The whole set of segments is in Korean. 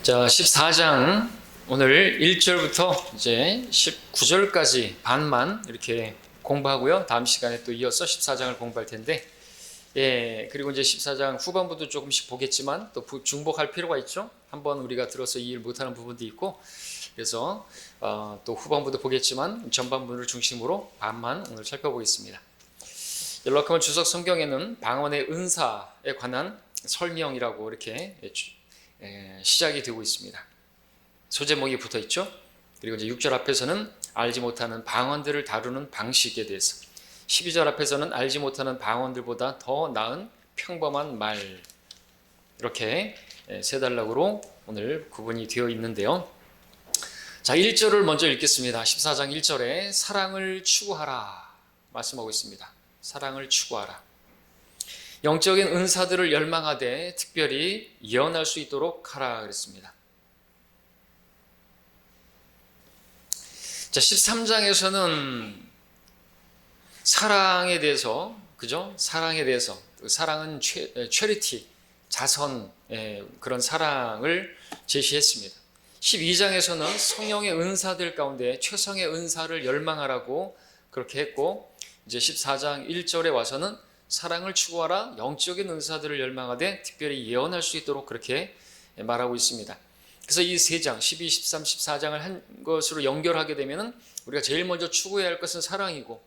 자, 14장 오늘 1절부터 이제 19절까지 반만 이렇게 공부하고요. 다음 시간에 또 이어서 14장을 공부할 텐데, 그리고 이제 14장 후반부도 조금씩 보겠지만 또 중복할 필요가 있죠. 한번 우리가 들어서 이해를 못하는 부분도 있고, 그래서 또 후반부도 보겠지만 전반부를 중심으로 반만 오늘 살펴보겠습니다. 연락하면 주석 성경에는 방언의 은사에 관한 설명이라고 이렇게 시작이 되고 있습니다. 소제목이 붙어 있죠. 그리고 이제 6절 앞에서는 알지 못하는 방언들을 다루는 방식에 대해서, 12절 앞에서는 알지 못하는 방언들보다 더 나은 평범한 말, 이렇게 세 단락으로 오늘 구분이 되어 있는데요. 자, 1절을 먼저 읽겠습니다. 14장 1절에 사랑을 추구하라 말씀하고 있습니다. 사랑을 추구하라. 영적인 은사들을 열망하되 특별히 예언할 수 있도록 하라 그랬습니다. 자, 13장에서는 사랑에 대해서, 그죠? 사랑에 대해서, 사랑은 체리티, 자선, 그런 사랑을 제시했습니다. 12장에서는 성령의 은사들 가운데 최상의 은사를 열망하라고 그렇게 했고, 이제 14장 1절에 와서는 사랑을 추구하라, 영적인 은사들을 열망하되 특별히 예언할 수 있도록 그렇게 말하고 있습니다. 그래서 이 세 장, 12, 13, 14장을 한 것으로 연결하게 되면 우리가 제일 먼저 추구해야 할 것은 사랑이고,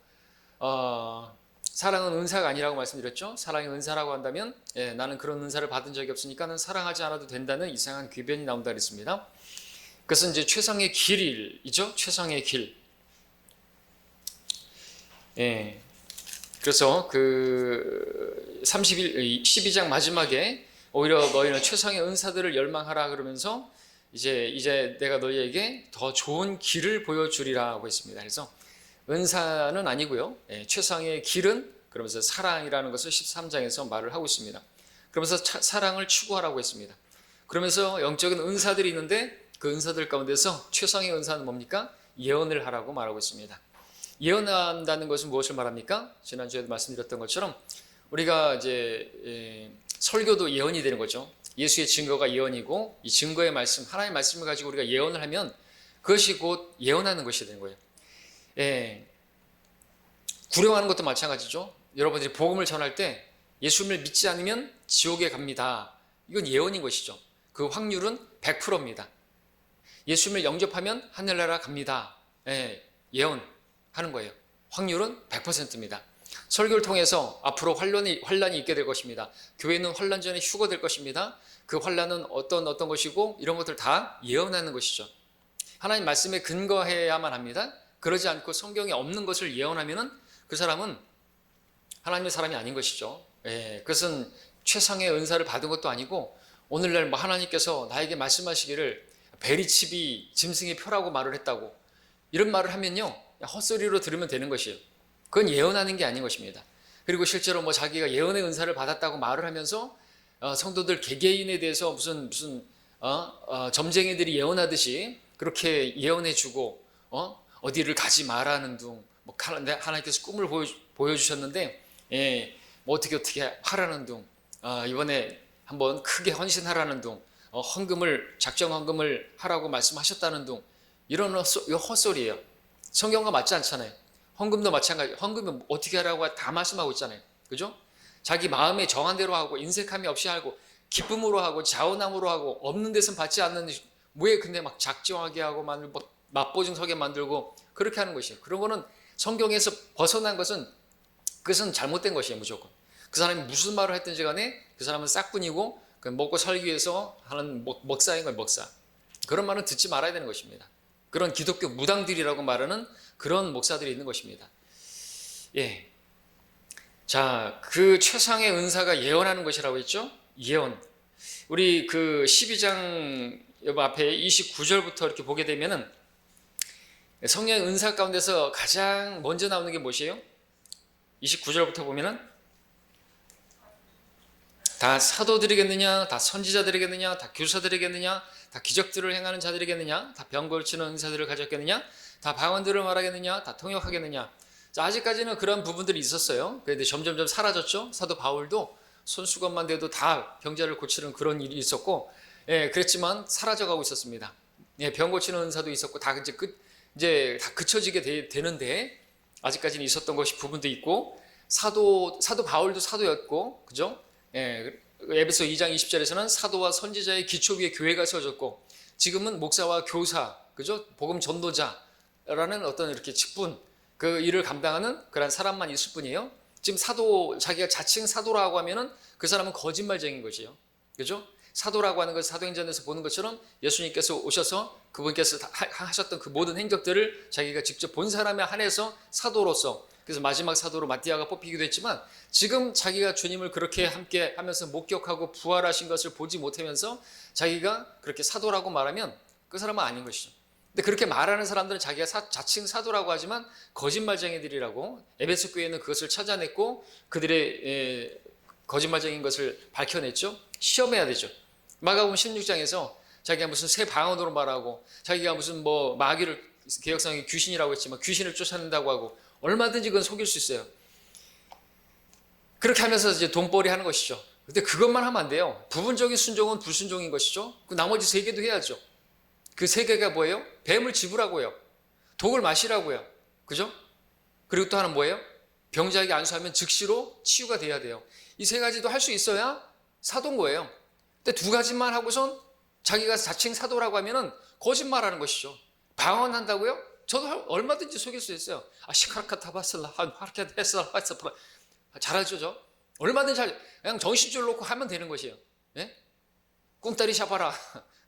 사랑은 은사가 아니라고 말씀드렸죠. 사랑이 은사라고 한다면 나는 그런 은사를 받은 적이 없으니까 는 사랑하지 않아도 된다는 이상한 궤변이 나온다 그랬습니다. 그것은 이제 최상의 길이죠. 최상의 길. 그래서 그 12장 마지막에 오히려 너희는 최상의 은사들을 열망하라 그러면서 이제 내가 너희에게 더 좋은 길을 보여주리라고 했습니다. 그래서 은사는 아니고요. 최상의 길은 그러면서 사랑이라는 것을 13장에서 말을 하고 있습니다. 그러면서 사랑을 추구하라고 했습니다. 그러면서 영적인 은사들이 있는데 그 은사들 가운데서 최상의 은사는 뭡니까? 예언을 하라고 말하고 있습니다. 예언한다는 것은 무엇을 말합니까? 지난주에도 말씀드렸던 것처럼 우리가 이제 설교도 예언이 되는 거죠. 예수의 증거가 예언이고, 이 증거의 말씀, 하나님의 말씀을 가지고 우리가 예언을 하면 그것이 곧 예언하는 것이 되는 거예요. 구령하는 것도 마찬가지죠. 여러분들이 복음을 전할 때 예수님을 믿지 않으면 지옥에 갑니다. 이건 예언인 것이죠. 그 확률은 100%입니다. 예수님을 영접하면 하늘나라 갑니다. 예언하는 거예요. 확률은 100%입니다. 설교를 통해서 앞으로 환란이 있게 될 것입니다. 교회는 환란 전에 휴거될 것입니다. 그 환란은 어떤 것이고, 이런 것들 다 예언하는 것이죠. 하나님 말씀에 근거해야만 합니다. 그러지 않고 성경에 없는 것을 예언하면은 그 사람은 하나님의 사람이 아닌 것이죠. 그것은 최상의 은사를 받은 것도 아니고, 오늘날 하나님께서 나에게 말씀하시기를 베리칩이 짐승의 표라고 말을 했다고, 이런 말을 하면요, 헛소리로 들으면 되는 것이에요. 그건 예언하는 게 아닌 것입니다. 그리고 실제로 자기가 예언의 은사를 받았다고 말을 하면서 성도들 개개인에 대해서 무슨 점쟁이들이 예언하듯이 그렇게 예언해주고 어디를 가지 말라는 둥, 하나님께서 꿈을 보여주셨는데 어떻게 하라는 둥, 이번에 한번 크게 헌신하라는 둥, 작정 헌금을 하라고 말씀하셨다는 둥, 이런 헛소리예요. 성경과 맞지 않잖아요. 헌금도 마찬가지. 헌금은 어떻게 하라고 다 말씀하고 있잖아요. 그죠? 자기 마음에 정한 대로 하고, 인색함이 없이 하고, 기쁨으로 하고, 자원함으로 하고, 없는 데서는 받지 않는, 왜 근데 막 작정하게 하고 만들고, 맛보증 서게 만들고, 그렇게 하는 것이에요. 그런 거는 성경에서 벗어난 것은, 그것은 잘못된 것이에요, 무조건. 그 사람이 무슨 말을 했든지 간에 그 사람은 싹뿐이고, 먹고 살기 위해서 하는 먹사인 거예요, 먹사. 그런 말은 듣지 말아야 되는 것입니다. 그런 기독교 무당들이라고 말하는 그런 목사들이 있는 것입니다. 자, 그 최상의 은사가 예언하는 것이라고 했죠? 예언. 우리 그 12장 앞에 29절부터 이렇게 보게 되면은 성령의 은사 가운데서 가장 먼저 나오는 게 무엇이에요? 29절부터 보면은 다 사도들이겠느냐, 다 선지자들이겠느냐, 다 교사들이겠느냐, 다 기적들을 행하는 자들이겠느냐, 다 병 고치는 은사들을 가졌겠느냐, 다 방언들을 말하겠느냐, 다 통역하겠느냐. 자, 아직까지는 그런 부분들이 있었어요. 그런데 점점점 사라졌죠. 사도 바울도 손수건만 돼도 다 병자를 고치는 그런 일이 있었고, 예, 그랬지만 사라져가고 있었습니다. 예, 병 고치는 은사도 있었고 다 이제 다 그쳐지게 되는데 아직까지는 있었던 것이 부분도 있고 사도 바울도 사도였고 그죠? 예, 에베소 2장 20절에서는 사도와 선지자의 기초 위에 교회가 세워졌고 지금은 목사와 교사 그죠? 복음 전도자라는 어떤 이렇게 직분 그 일을 감당하는 그런 사람만 있을 뿐이에요. 지금 사도 자기가 자칭 사도라고 하면은 그 사람은 거짓말쟁인 것이에요. 그죠? 사도라고 하는 것을 사도행전에서 보는 것처럼 예수님께서 오셔서 그분께서 하셨던 그 모든 행적들을 자기가 직접 본 사람에 한해서 사도로서 그래서 마지막 사도로 마띠아가 뽑히기도 했지만 지금 자기가 주님을 그렇게 함께 하면서 목격하고 부활하신 것을 보지 못하면서 자기가 그렇게 사도라고 말하면 그 사람은 아닌 것이죠. 근데 그렇게 말하는 사람들은 자기가 자칭 사도라고 하지만 거짓말쟁이들이라고 에베소 교회는 그것을 찾아냈고 그들의 거짓말쟁인 것을 밝혀냈죠. 시험해야 되죠. 마가복음 16장에서 자기가 무슨 새 방언으로 말하고 자기가 무슨 뭐 마귀를 개혁성의 귀신이라고 했지만 귀신을 쫓아낸다고 하고 얼마든지 그건 속일 수 있어요. 그렇게 하면서 이제 돈벌이 하는 것이죠. 근데 그것만 하면 안 돼요. 부분적인 순종은 불순종인 것이죠. 그 나머지 세 개도 해야죠. 그 세 개가 뭐예요? 뱀을 집으라고요. 독을 마시라고요. 그죠? 그리고 또 하나는 뭐예요? 병자에게 안수하면 즉시로 치유가 돼야 돼요. 이 세 가지도 할 수 있어야 사도인 거예요. 근데 두 가지만 하고선 자기가 자칭 사도라고 하면은 거짓말하는 것이죠. 방언한다고요? 저도 얼마든지 속일 수 있어요. 시카라카타바슬라 하르케데스라 하스프라 잘하죠, 저. 얼마든지 그냥 정신줄 놓고 하면 되는 것이에요. 예? 꿍따리 샤바라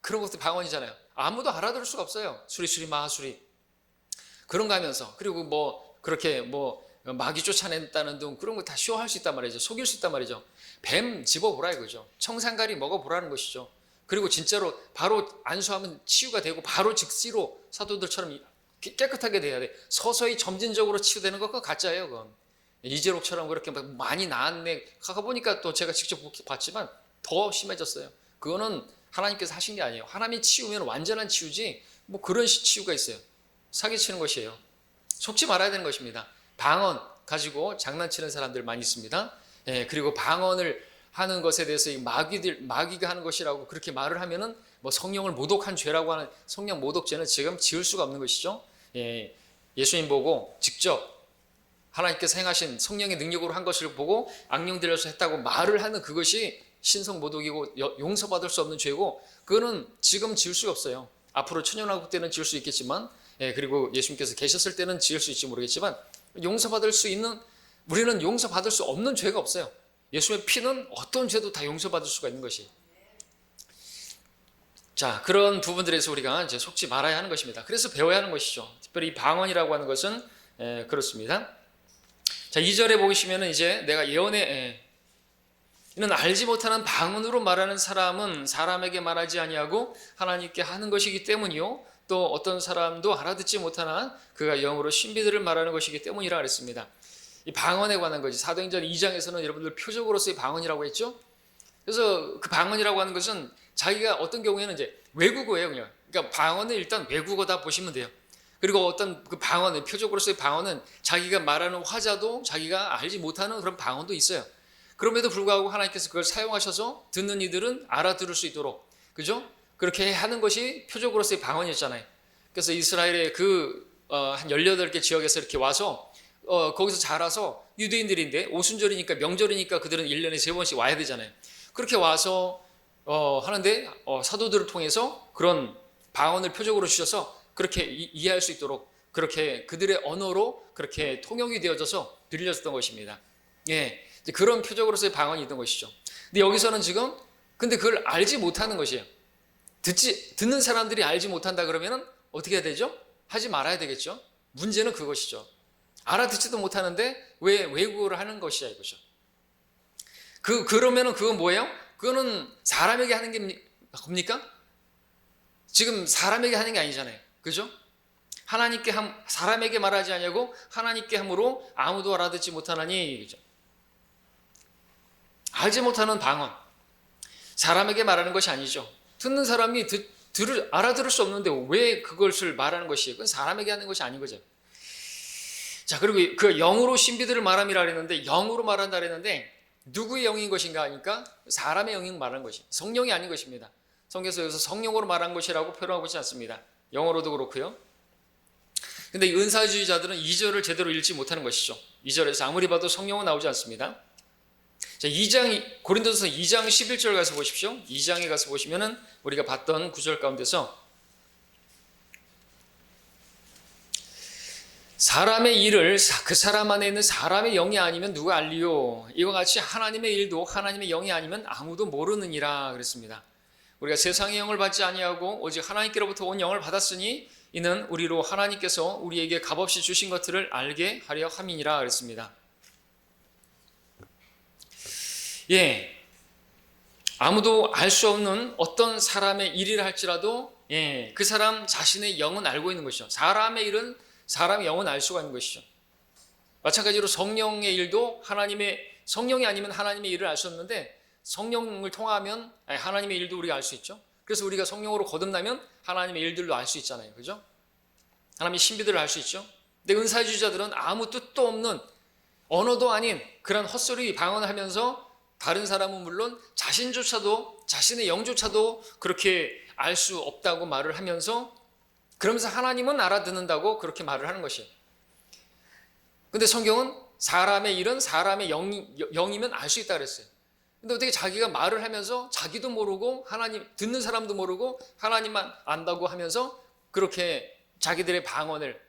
그런 것도 방언이잖아요. 아무도 알아들을 수가 없어요. 수리수리 마하수리 그런 거 하면서 그리고 뭐 그렇게 뭐 마귀 쫓아낸다는 등 그런 거 다 쇼할 수 있단 말이죠. 속일 수 있단 말이죠. 뱀 집어보라 이거죠. 청산가리 먹어보라는 것이죠. 그리고 진짜로 바로 안수하면 치유가 되고 바로 즉시로 사도들처럼 깨끗하게 돼야 돼. 서서히 점진적으로 치유되는 것과 가짜예요. 그건. 이재록처럼 그렇게 많이 나았네. 가보니까 또 제가 직접 봤지만 더 심해졌어요. 그거는 하나님께서 하신 게 아니에요. 하나님이 치우면 완전한 치유지 뭐 그런 치유가 있어요. 사기치는 것이에요. 속지 말아야 되는 것입니다. 방언 가지고 장난치는 사람들 많이 있습니다. 예, 그리고 방언을 하는 것에 대해서 마귀가 하는 것이라고 그렇게 말을 하면은 뭐 성령을 모독한 죄라고 하는 성령 모독죄는 지금 지을 수가 없는 것이죠. 예, 예수님 보고 직접 하나님께서 행하신 성령의 능력으로 한 것을 보고 악령 들여서 했다고 말을 하는 그것이 신성 모독이고 용서받을 수 없는 죄고 그거는 지금 지을 수가 없어요. 앞으로 천연왕국 때는 지을 수 있겠지만 예, 그리고 예수님께서 계셨을 때는 지을 수 있을지 모르겠지만 용서받을 수 있는 우리는 용서받을 수 없는 죄가 없어요. 예수의 피는 어떤 죄도 다 용서받을 수가 있는 것이. 자, 그런 부분들에서 우리가 이제 속지 말아야 하는 것입니다. 그래서 배워야 하는 것이죠. 특별히 이 방언이라고 하는 것은 그렇습니다. 자, 2절에 보시면은 이제 내가 예언에 이는 알지 못하는 방언으로 말하는 사람은 사람에게 말하지 아니하고 하나님께 하는 것이기 때문이요. 또 어떤 사람도 알아듣지 못하나 그가 영으로 신비들을 말하는 것이기 때문이라 그랬습니다. 이 방언에 관한 거지. 사도행전 2장에서는 여러분들 표적으로서의 방언이라고 했죠. 그래서 그 방언이라고 하는 것은 자기가 어떤 경우에는 이제 외국어예요, 그냥. 그러니까 방언은 일단 외국어다 보시면 돼요. 그리고 어떤 그 방언은 표적으로서의 방언은 자기가 말하는 화자도 자기가 알지 못하는 그런 방언도 있어요. 그럼에도 불구하고 하나님께서 그걸 사용하셔서 듣는 이들은 알아들을 수 있도록, 그죠? 그렇게 하는 것이 표적으로서의 방언이었잖아요. 그래서 이스라엘의 한 18개 지역에서 이렇게 와서 거기서 자라서 유대인들인데 오순절이니까 명절이니까 그들은 1년에 3번씩 와야 되잖아요. 그렇게 와서 하는데 사도들을 통해서 그런 방언을 표적으로 주셔서 그렇게 이해할 수 있도록 그렇게 그들의 언어로 그렇게 통역이 되어져서 들려졌던 것입니다. 예, 이제 그런 표적으로서의 방언이 있던 것이죠. 근데 여기서는 지금 근데 그걸 알지 못하는 것이에요. 듣는 사람들이 알지 못한다 그러면은 어떻게 해야 되죠? 하지 말아야 되겠죠. 문제는 그것이죠. 알아듣지도 못하는데 왜 외국어를 하는 것이야 이거죠. 그러면은 그건 뭐예요? 그거는 사람에게 하는 게 겁니까? 지금 사람에게 하는 게 아니잖아요. 그죠? 사람에게 말하지 아니하고 하나님께 함으로 아무도 알아듣지 못하나니 그죠? 알지 못하는 방언. 사람에게 말하는 것이 아니죠. 듣는 사람이 알아들을 수 없는데 왜 그것을 말하는 것이에요? 그건 사람에게 하는 것이 아닌 거죠. 자, 그리고 그 영으로 신비들을 말함이라 그랬는데 영으로 말한다 그랬는데 누구의 영인 것인가 하니까 사람의 영인 말하는 것이 성령이 아닌 것입니다. 성경에서 여기서 성령으로 말한 것이라고 표현하고 있지 않습니다. 영어로도 그렇고요. 근데 이 은사주의자들은 2절을 제대로 읽지 못하는 것이죠. 2절에서 아무리 봐도 성령은 나오지 않습니다. 자, 2장, 고린도서 2장 11절 가서 보십시오. 2장에 가서 보시면은 우리가 봤던 구절 가운데서 사람의 일을 그 사람 안에 있는 사람의 영이 아니면 누가 알리요? 이와 같이 하나님의 일도 하나님의 영이 아니면 아무도 모르느니라 그랬습니다. 우리가 세상의 영을 받지 아니하고 오직 하나님께로부터 온 영을 받았으니 이는 우리로 하나님께서 우리에게 값없이 주신 것들을 알게 하려 함이니라 그랬습니다. 예, 아무도 알 수 없는 어떤 사람의 일이라 할지라도 그 사람 자신의 영은 알고 있는 것이죠. 사람의 일은 사람의 영은 알 수가 있는 것이죠. 마찬가지로 성령의 일도 성령이 아니면 하나님의 일을 알 수 없는데 성령을 통하면 하나님의 일도 우리가 알 수 있죠. 그래서 우리가 성령으로 거듭나면 하나님의 일들도 알 수 있잖아요. 그죠? 하나님의 신비들을 알 수 있죠. 근데 은사주의자들은 아무 뜻도 없는 언어도 아닌 그런 헛소리 방언을 하면서 다른 사람은 물론 자신조차도 자신의 영조차도 그렇게 알 수 없다고 말을 하면서 그러면서 하나님은 알아듣는다고 그렇게 말을 하는 것이에요. 근데 성경은 사람의 일은 사람의 영이면 알 수 있다 그랬어요. 근데 어떻게 자기가 말을 하면서 자기도 모르고 하나님 듣는 사람도 모르고 하나님만 안다고 하면서 그렇게 자기들의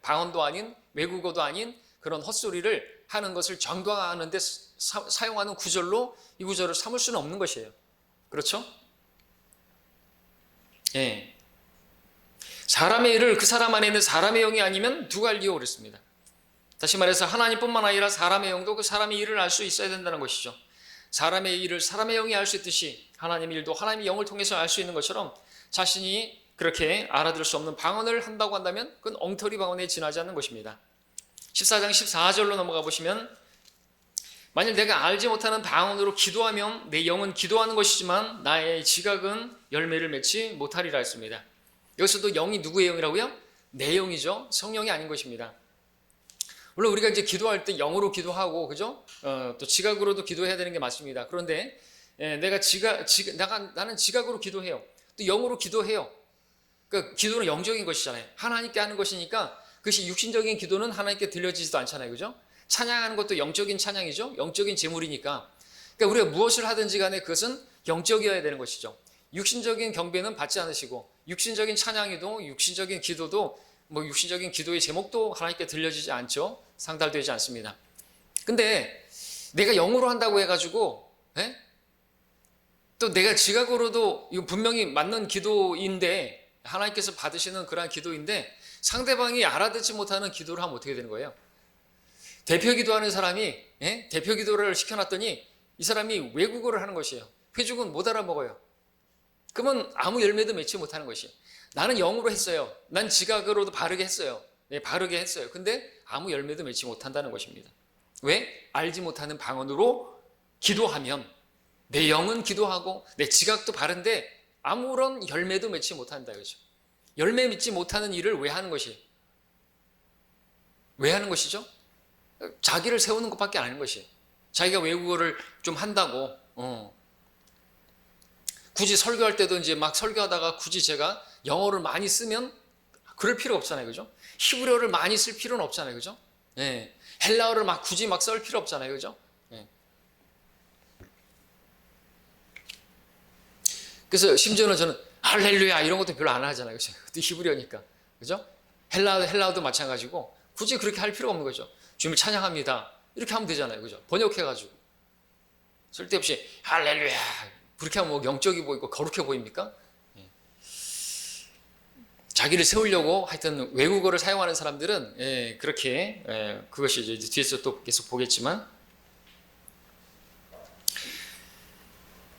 방언도 아닌 외국어도 아닌 그런 헛소리를 하는 것을 정당화하는 데 사용하는 구절로 이 구절을 삼을 수는 없는 것이에요. 그렇죠? 예. 사람의 일을 그 사람 안에 있는 사람의 영이 아니면 누가 알리요 그랬습니다. 다시 말해서 하나님뿐만 아니라 사람의 영도 그 사람의 일을 알 수 있어야 된다는 것이죠. 사람의 일을 사람의 영이 알 수 있듯이 하나님의 일도 하나님의 영을 통해서 알 수 있는 것처럼 자신이 그렇게 알아들을 수 없는 방언을 한다고 한다면 그건 엉터리 방언에 지나지 않는 것입니다. 14장 14절로 넘어가 보시면 만일 내가 알지 못하는 방언으로 기도하면 내 영은 기도하는 것이지만 나의 지각은 열매를 맺지 못하리라 했습니다. 여기서도 영이 누구의 영이라고요? 내 영이죠. 성령이 아닌 것입니다. 물론 우리가 이제 기도할 때 영으로 기도하고 그죠? 또 지각으로도 기도해야 되는 게 맞습니다. 그런데 나는 지각으로 기도해요. 또 영으로 기도해요. 그러니까 기도는 영적인 것이잖아요. 하나님께 하는 것이니까 그것이 육신적인 기도는 하나님께 들려지지도 않잖아요. 그죠? 찬양하는 것도 영적인 찬양이죠. 영적인 제물이니까. 그러니까 우리가 무엇을 하든지 간에 그것은 영적이어야 되는 것이죠. 육신적인 경배는 받지 않으시고 육신적인 찬양이도 육신적인 기도도 육신적인 기도의 제목도 하나님께 들려지지 않죠. 상달되지 않습니다. 근데 내가 영으로 한다고 해가지고 또 내가 지각으로도 이거 분명히 맞는 기도인데 하나님께서 받으시는 그러한 기도인데 상대방이 알아듣지 못하는 기도를 하면 어떻게 되는 거예요? 대표 기도하는 사람이 대표 기도를 시켜놨더니 이 사람이 외국어를 하는 것이에요. 회중은 못 알아먹어요. 그러면 아무 열매도 맺지 못하는 것이에요. 나는 영으로 했어요. 난 지각으로도 바르게 했어요. 바르게 했어요. 근데 아무 열매도 맺지 못한다는 것입니다. 왜? 알지 못하는 방언으로 기도하면 내 영은 기도하고 내 지각도 바른데 아무런 열매도 맺지 못한다 이거죠. 열매 맺지 못하는 일을 왜 하는 것이에요? 왜 하는 것이죠? 자기를 세우는 것밖에 안 하는 것이에요. 자기가 외국어를 좀 한다고 굳이 설교할 때도 이제 막 설교하다가 굳이 제가 영어를 많이 쓰면 그럴 필요 없잖아요. 그죠? 히브리어를 많이 쓸 필요는 없잖아요. 그죠? 헬라어를 굳이 쓸 필요 없잖아요. 그죠? 그래서 심지어는 저는 할렐루야 이런 것도 별로 안 하잖아요. 그죠? 그것도 히브리어니까. 그죠? 헬라어도 마찬가지고 굳이 그렇게 할 필요가 없는 거죠. 주님을 찬양합니다. 이렇게 하면 되잖아요. 그죠? 번역해가지고. 쓸데없이 할렐루야. 그렇게 하면 영적이 보이고 거룩해 보입니까? 자기를 세우려고 하여튼 외국어를 사용하는 사람들은 그렇게 그것이 이제 뒤에서 또 계속 보겠지만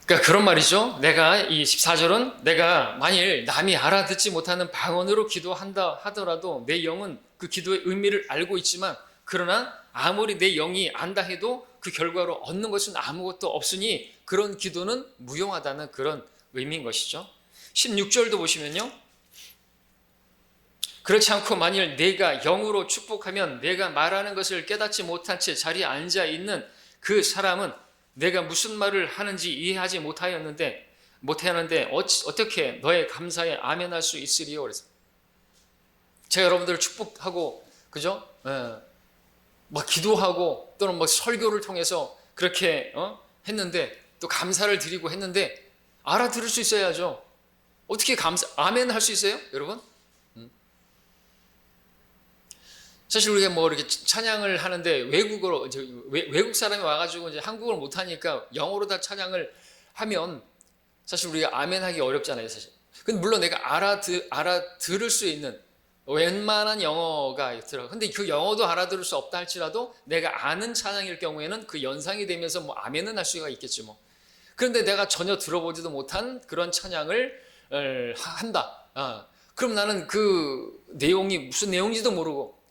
그러니까 그런 말이죠. 내가 이 14절은 내가 만일 남이 알아듣지 못하는 방언으로 기도한다 하더라도 내 영은 그 기도의 의미를 알고 있지만 그러나 아무리 내 영이 안다 해도 그 결과로 얻는 것은 아무것도 없으니 그런 기도는 무용하다는 그런 의미인 것이죠. 16절도 보시면요. 그렇지 않고 만일 내가 영으로 축복하면 내가 말하는 것을 깨닫지 못한 채 자리에 앉아 있는 그 사람은 내가 무슨 말을 하는지 이해하지 못하였는데 못하는데 어떻게 너의 감사에 아멘할 수 있으리요? 그래서 제가 여러분들을 축복하고, 그죠? 막 기도하고 또는 뭐 설교를 통해서 그렇게 했는데, 또 감사를 드리고 했는데 알아들을 수 있어야죠. 어떻게 아멘 할 수 있어요, 여러분? 사실 우리가 뭐 이렇게 찬양을 하는데 외국어로 외국 사람이 와가지고 이제 한국어를 못하니까 영어로 다 찬양을 하면 사실 우리가 아멘 하기 어렵잖아요, 사실. 근데 물론 내가 알아들을 수 있는 웬만한 영어가 있더라고요. 근데 그 영어도 알아들을 수 없다 할지라도 내가 아는 찬양일 경우에는 그 연상이 되면서 뭐 아멘은 할 수가 있겠지 뭐. 그런데 내가 전혀 들어보지도 못한 그런 찬양을 한다. 그럼 나는 그 내용이 무슨 내용인지도 모르고,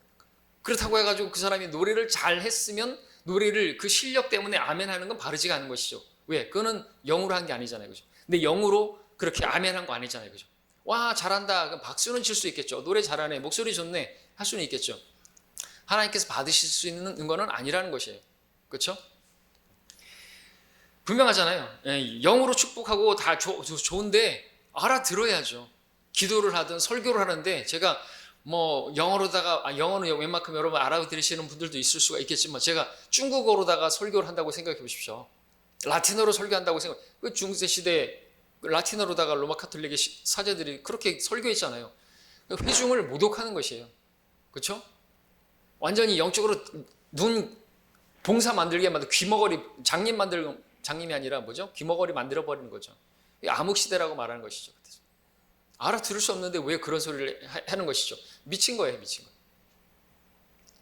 그렇다고 해가지고 그 사람이 노래를 잘 했으면 노래를 그 실력 때문에 아멘 하는 건 바르지가 않은 것이죠. 왜? 그거는 영으로 한 게 아니잖아요. 그죠? 근데 영으로 그렇게 아멘 한 거 아니잖아요. 그죠? 와, 잘한다. 그럼 박수는 칠 수 있겠죠. 노래 잘하네. 목소리 좋네. 할 수는 있겠죠. 하나님께서 받으실 수 있는 거는 아니라는 것이에요. 그렇죠? 분명하잖아요. 영으로 축복하고 다 좋은데 알아들어야죠. 기도를 하든 설교를 하는데 제가 뭐 영어로다가 영어는 웬만큼 여러분 알아들으시는 분들도 있을 수가 있겠지만 제가 중국어로다가 설교를 한다고 생각해 보십시오. 라틴어로 설교한다고 생각. 그 중세 시대 라틴어로다가 로마 카톨릭의 사제들이 그렇게 설교했잖아요. 회중을 모독하는 것이에요. 그렇죠? 완전히 영적으로 눈 봉사 만들게 만들 귀머거리 장님이 아니라 뭐죠? 귀머거리 만들어 버리는 거죠. 암흑 시대라고 말하는 것이죠. 알아들을 수 없는데 왜 그런 소리를 하는 것이죠? 미친 거예요, 미친 거.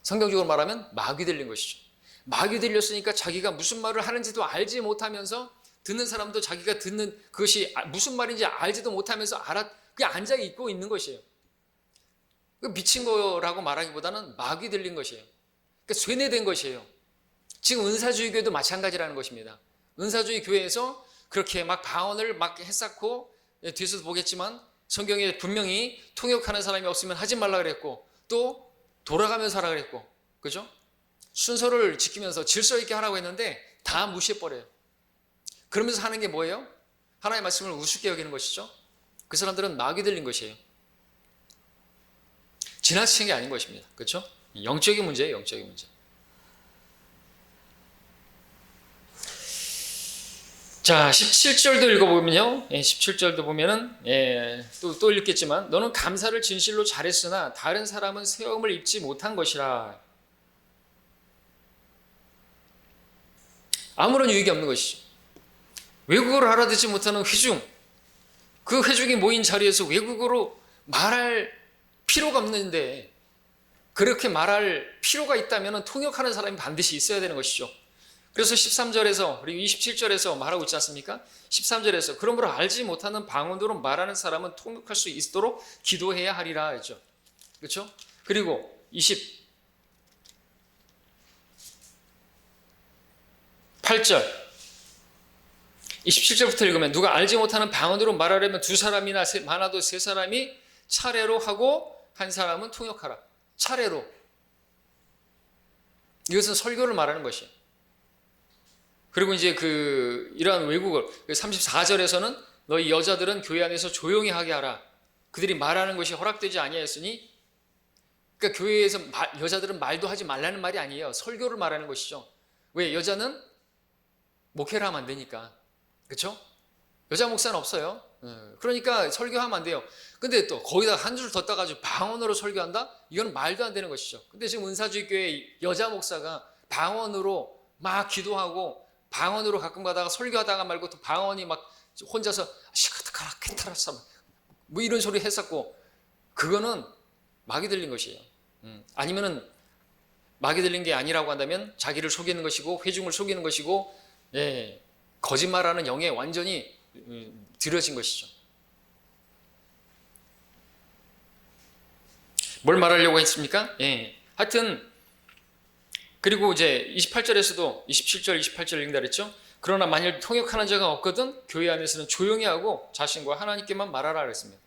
성경적으로 말하면 마귀 들린 것이죠. 마귀 들렸으니까 자기가 무슨 말을 하는지도 알지 못하면서 듣는 사람도 자기가 듣는 그것이 무슨 말인지 알지도 못하면서 그냥 앉아 있고 있는 것이에요. 미친 거라고 말하기보다는 마귀 들린 것이에요. 그러니까 쇠뇌된 것이에요. 지금 은사주의 교회도 마찬가지라는 것입니다. 은사주의 교회에서 그렇게 막 방언을 막 했었고, 뒤에서도 보겠지만 성경에 분명히 통역하는 사람이 없으면 하지 말라 그랬고, 또 돌아가면서 하라 그랬고, 그죠? 순서를 지키면서 질서 있게 하라고 했는데 다 무시해버려요. 그러면서 하는 게 뭐예요? 하나님의 말씀을 우습게 여기는 것이죠. 그 사람들은 마귀 들린 것이에요. 지나친 게 아닌 것입니다. 그렇죠? 영적인 문제예요, 영적인 문제. 자, 17절도 읽어보면요. 17절도 보면은, 또 읽겠지만, 너는 감사를 진실로 잘했으나 다른 사람은 세움을 입지 못한 것이라. 아무런 유익이 없는 것이죠. 외국어를 알아듣지 못하는 회중, 그 회중이 모인 자리에서 외국어로 말할 필요가 없는데, 그렇게 말할 필요가 있다면 통역하는 사람이 반드시 있어야 되는 것이죠. 그래서 13절에서 그리고 27절에서 말하고 있지 않습니까? 13절에서 그러므로 알지 못하는 방언으로 말하는 사람은 통역할 수 있도록 기도해야 하리라 했죠. 그렇죠? 그리고 28절 27절부터 읽으면 누가 알지 못하는 방언으로 말하려면 두 사람이나 많아도 세 사람이 차례로 하고 한 사람은 통역하라. 차례로. 이것은 설교를 말하는 것이에요. 그리고 이제 이러한 외국어 34절에서는 너희 여자들은 교회 안에서 조용히 하게 하라. 그들이 말하는 것이 허락되지 아니하였으니, 그러니까 교회에서 여자들은 말도 하지 말라는 말이 아니에요. 설교를 말하는 것이죠. 왜? 여자는 목회를 하면 안 되니까. 그렇죠? 여자 목사는 없어요. 그러니까 설교하면 안 돼요. 근데 또 거기다 한 줄 더 따가지고 방언으로 설교한다? 이건 말도 안 되는 것이죠. 근데 지금 은사주의 교회 여자 목사가 방언으로 막 기도하고 방언으로 가끔 가다가 설교하다가 말고 또 방언이 막 혼자서 시카타카라 켄타라사 뭐 이런 소리 했었고, 그거는 마귀 들린 것이에요. 아니면은 마귀 들린 게 아니라고 한다면 자기를 속이는 것이고 회중을 속이는 것이고, 거짓말하는 영에 완전히 들여진 것이죠. 뭘 말하려고 했습니까? 하여튼 그리고 이제 28절에서도 27절, 28절 읽는다 그랬죠? 그러나 만일 통역하는 자가 없거든 교회 안에서는 조용히 하고 자신과 하나님께만 말하라 그랬습니다.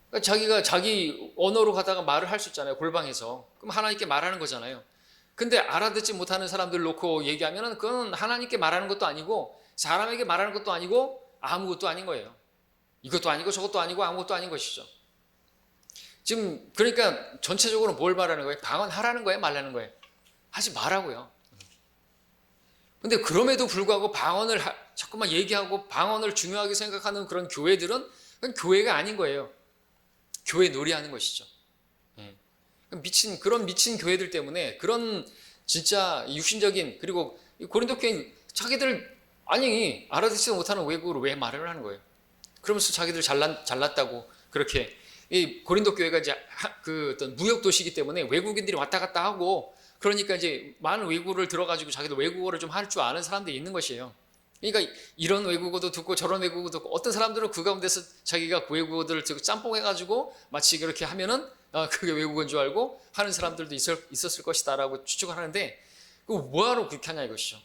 그러니까 자기가 자기 언어로 가다가 말을 할 수 있잖아요. 골방에서. 그럼 하나님께 말하는 거잖아요. 근데 알아듣지 못하는 사람들 놓고 얘기하면은 그건 하나님께 말하는 것도 아니고 사람에게 말하는 것도 아니고 아무것도 아닌 거예요. 이것도 아니고 저것도 아니고 아무것도 아닌 것이죠. 지금 그러니까 전체적으로 뭘 말하는 거예요? 방언하라는 거예요? 말라는 거예요? 하지 말라고요. 근데 그럼에도 불구하고 방언을 자꾸만 얘기하고 방언을 중요하게 생각하는 그런 교회들은 그건 교회가 아닌 거예요. 교회 놀이하는 것이죠. 그런 미친 교회들 때문에 그런 진짜 육신적인, 그리고 고린도 교회 자기들 아니 알아듣지도 못하는 외국어로 왜 말을 하는 거예요? 그러면서 자기들 잘났다고 그렇게. 이 고린도 교회가 이제 그 어떤 무역 도시이기 때문에 외국인들이 왔다 갔다 하고, 그러니까 이제 많은 외국어를 들어가지고 자기도 외국어를 좀 할 줄 아는 사람들이 있는 것이에요. 그러니까 이런 외국어도 듣고 저런 외국어도 듣고, 어떤 사람들은 그 가운데서 자기가 그 외국어들을 듣고 짬뽕해가지고 마치 그렇게 하면은 그게 외국어인 줄 알고 하는 사람들도 있었을 것이다라고 추측을 하는데, 그 뭐하러 그렇게 하냐 이것이죠.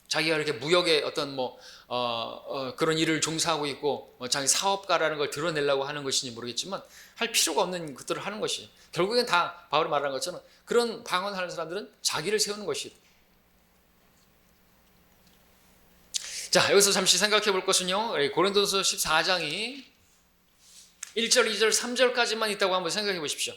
자기가 이렇게 무역의 어떤 그런 일을 종사하고 있고 자기 사업가라는 걸 드러내려고 하는 것인지 모르겠지만 할 필요가 없는 것들을 하는 것이, 결국엔 다 바울이 말하는 것처럼 그런 방언하는 사람들은 자기를 세우는 것이다. 자, 여기서 잠시 생각해 볼 것은요, 고린도서 14장이 1절, 2절, 3절까지만 있다고 한번 생각해 보십시오.